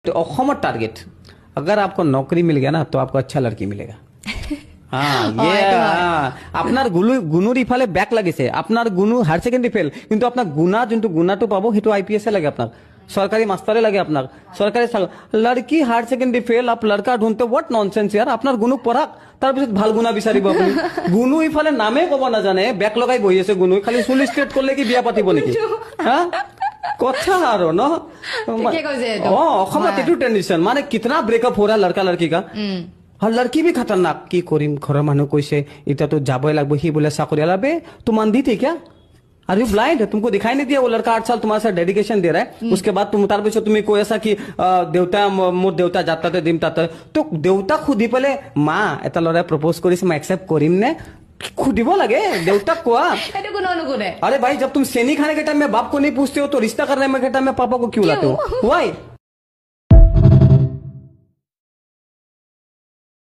तो অসমৰ টার্গেট अगर आपको नौकरी मिल गया ना तो आपको अच्छा लड़की मिलेगा আপনার গুণুর ইফালে ব্যাক লাগিছে আপনার গুণু হায়ার সেকেন্ডারি ফেল কিন্তু আপনার গুণা যোনটো গুণাটো পাব সেইটো আইপিএস লাগে আপনার সরকারি মাস্টারে লাগে আপনার সরকারি লড়কি হায়ার সেকেন্ডারি ফেল আপ লড়কা ঢুনতে হোয়াট ননসেন্স ইয়ার আপনার গুণুক পঢ়াক তাৰপিছত ভাল গুণা বিচাৰিব আপুনি গুণু ইফালে নামে ক'ব নাজানে ব্যাক লগাই বহি আছে গুণু খালি চুলি ষ্ট্ৰেট কৰলে কি বিয়া পাতিব নেকি হা কথা আৰু ন অসমত এইটো ট্ৰেডিশন মানে কিतना ব্रेकअप हो रहा लड़का लड़की का और लड़की भी खतरनाक की करीम घर मानु कैसे इतना तो जाबे लगभग ही बोले चाकरी वाला बे तुम अंधी थी क्या आर यू ब्लाइंड तुमको दिखाई नहीं दिया वो लड़का 8 साल तुम्हारे साथ डेडिकेशन दे रहा है उसके बाद तुम तार पे तुम्हें कोई ऐसा कि देवता मोर देवता जाता थे दिमता तो देवता खुद ही पहले माँ এটা लड़ा प्रपोज करी मैं एक्सेप्ट करीम ने खुदिब लगे देवता को अरे भाई जब तुम सेनी खाने के टाइम में बाप को नहीं पूछते हो तो रिश्ता करने में के टाइम में पापा को क्यों लाते हो वाई